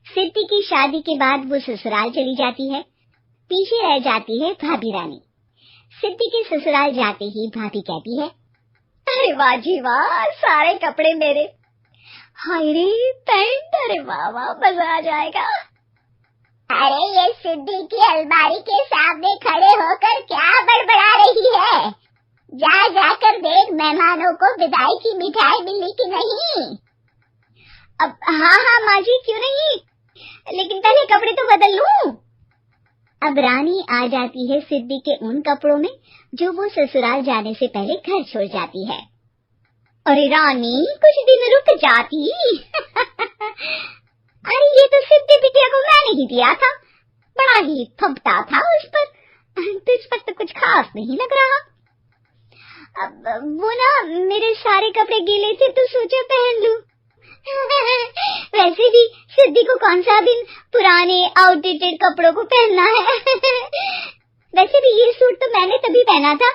सिद्धि की शादी के बाद वो ससुराल चली जाती है। पीछे रह जाती है भाभी रानी। सिद्धि के ससुराल जाते ही भाभी कहती है, अरे वाह जी वाह, सारे कपड़े मेरे। हाय रे पैंट, अरे वाह वाह, मजा आ जाएगा। अरे ये सिद्धि की अलमारी के सामने खड़े होकर क्या बड़बड़ा रही है? जा जाकर देख मेहमानों को विदाई की मिठाई मिली कि नहीं। अब हाँ माँ जी, क्यों नहीं, लेकिन पहले कपड़े तो बदल लूं। अब रानी आ जाती है सिद्धि के उन कपड़ों में जो वो ससुराल जाने से पहले घर छोड़ जाती है। अरे रानी, कुछ दिन रुक जाती। अरे ये तो सिद्धि बिटिया को मैंने ही दिया था, बड़ा ही फबता था उस पर, तुझ पर तो कुछ खास नहीं लग रहा। अब वो ना मेरे सारे कपड़े गीले थे तो सोचा पहन लूं। वैसे भी सिद्धि को कौन सा दिन पुराने आउटडेटेड कपड़ों को पहनना है। वैसे भी ये सूट तो मैंने तभी पहना था,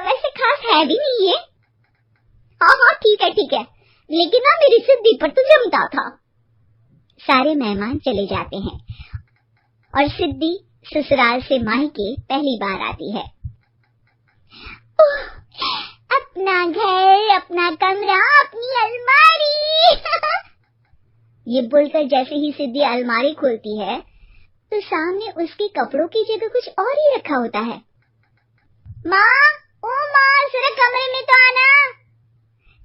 वैसे खास है भी नहीं है। हाँ ठीक है, लेकिन ना मेरी सिद्धि पर तो जमता था। सारे मेहमान चले जाते हैं और सिद्धि ससुराल से मायके पहली बार आती है। अपना घर, अपना कमरा, अपनी अलमारी। ये बोलकर जैसे ही सिद्धि अलमारी खोलती है तो सामने उसके कपड़ों की जगह कुछ और ही रखा होता है। माँ, ओ माँ, जरा कमरे में तो आना।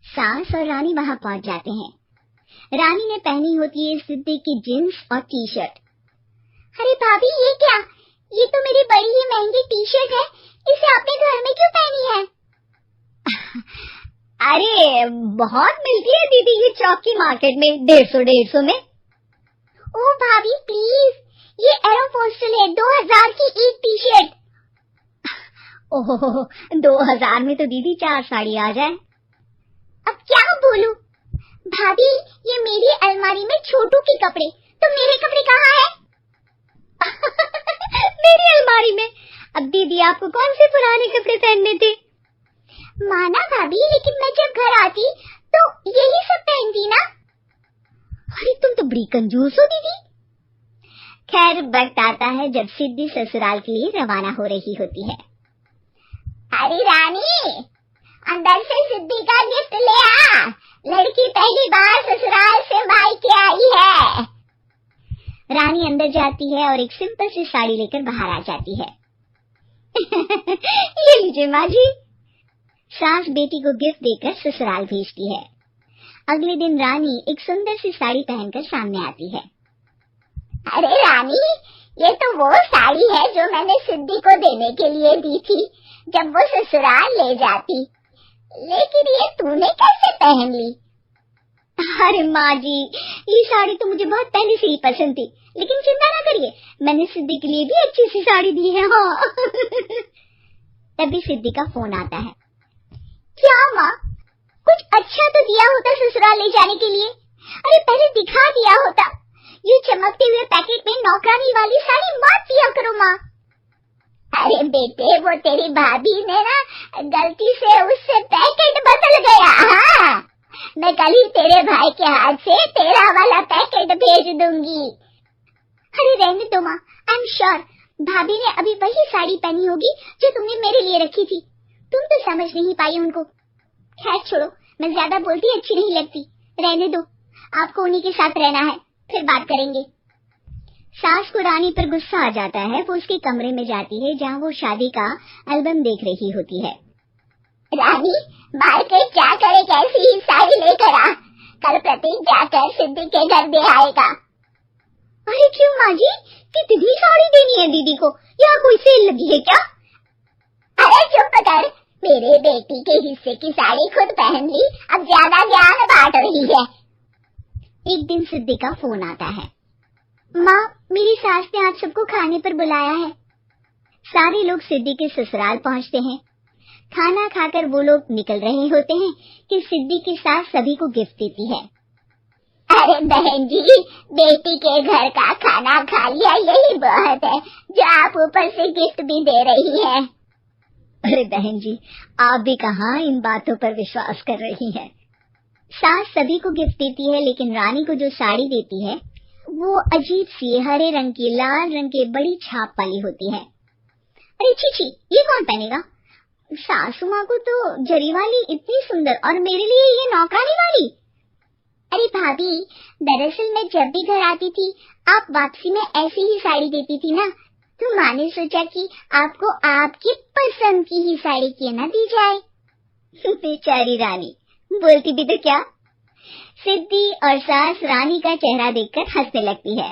सास और रानी वहां पहुंच जाते हैं। रानी ने पहनी होती है सिद्धि की जींस और टी शर्ट। अरे भाभी, ये क्या? ये तो मेरी बड़ी ही महंगी टी शर्ट है, इसे आपने घर में क्यों पहनी है? अरे बहुत मिलती है दीदी ये चौक की मार्केट में, 150 में। ओ भाभी प्लीज, ये एरोपोस्टल है, 2000 की एक टी शर्ट। ओह 2000 में तो दीदी 4 साड़ी आ जाए। अब क्या बोलूं? भाभी, ये मेरी अलमारी में छोटू के कपड़े, तो मेरे कपड़े कहाँ हैं? मेरी अलमारी में? अब दीदी आपको कौन से पुराने कपड़े पहनने थे? माना भाभी, लेकिन मैं जब घर आती तो यही सब पहनती ना। अरे तुम तो बड़ी कंजूस हो दीदी। खैर वक्त आता है जब सिद्धि ससुराल के लिए रवाना हो रही होती है। अरे रानी, अंदर से सिद्धि का गिफ्ट ले आ, लड़की पहली बार ससुराल से मायके आई है। रानी अंदर जाती है और एक सिंपल सी साड़ी लेकर बाहर आ जाती है। ये लीजिए माँ जी। सास बेटी को गिफ्ट देकर ससुराल भेजती है। अगले दिन रानी एक सुंदर सी साड़ी पहनकर सामने आती है। अरे रानी, ये तो वो साड़ी है जो मैंने सिद्धि को देने के लिए दी थी जब वो ससुराल ले जाती, लेकिन ये तूने कैसे पहन ली? अरे माँ जी, ये साड़ी तो मुझे बहुत पहले से ही पसंद थी, लेकिन चिंता ना करिए, मैंने सिद्धि के लिए भी अच्छी सी साड़ी दी है। हाँ। तभी सिद्धि का फोन आता है। क्या माँ, कुछ अच्छा तो दिया होता ससुराल ले जाने के लिए। अरे पहले दिखा दिया होता। ये चमकते हुए पैकेट में नौकरानी वाली साड़ी मत दिया करो माँ। अरे बेटे, वो तेरी भाभी ने ना गलती से उससे पैकेट बदल गया। हाँ, मैं कल ही तेरे भाई के हाथ से तेरा वाला पैकेट भेज दूंगी। अरे रहने दो माँ, आई एम श्योर भाभी ने अभी वही साड़ी पहनी होगी जो तुमने मेरे लिए रखी थी। तुम तो समझ नहीं पाई उनको। खैर छोड़ो, मैं ज्यादा बोलती अच्छी नहीं लगती, रहने दो, आपको उन्हीं के साथ रहना है, फिर बात करेंगे। सास को रानी पर गुस्सा आ जाता है। वो उसके कमरे में जाती है जहाँ वो शादी का एल्बम देख रही होती है। रानी, मार्केट जाकर एक ऐसी ही साड़ी लेकर आ, कल प्रतीक जाकर सिद्धि के घर दे आएगा। अरे क्यों माँ जी, कितनी साड़ी देनी है दीदी को, यहाँ कोई सेल लगी है क्या? अरे चुप कर, मेरे बेटी के हिस्से की साड़ी खुद पहन ली, अब ज्यादा ज्ञान बांट रही है। एक दिन सिद्धि का फोन आता है। माँ, मेरी सास ने आप सबको खाने पर बुलाया है। सारे लोग सिद्धि के ससुराल पहुँचते हैं। खाना खाकर वो लोग निकल रहे होते हैं कि सिद्धि की सास सभी को गिफ्ट देती है। अरे बहन जी, बेटी के घर का खाना खा लिया, यही बहुत है जो आप ऊपर से गिफ्ट भी दे रही है। अरे बहन जी, आप भी कहाँ इन बातों पर विश्वास कर रही हैं। सास सभी को गिफ्ट देती है, लेकिन रानी को जो साड़ी देती है वो अजीब सी हरे रंग की लाल रंग के बड़ी छाप वाली होती है। अरे छी, ये कौन पहनेगा? सासू माँ को तो जरी वाली इतनी सुंदर, और मेरे लिए ये नौकरानी वाली। अरे भाभी, दरअसल मैं जब भी घर आती थी आप वापसी में ऐसी ही साड़ी देती थी ना, तो माँ ने सोचा कि आपको आपकी पसंद की ही साड़ी क्यों ना दी जाए। बेचारी रानी, बोलती भी तो क्या। सिद्धि और सास रानी का चेहरा देखकर हंसने लगती है,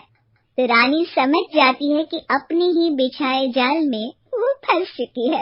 तो रानी समझ जाती है कि अपने ही बिछाए जाल में वो फंस चुकी है।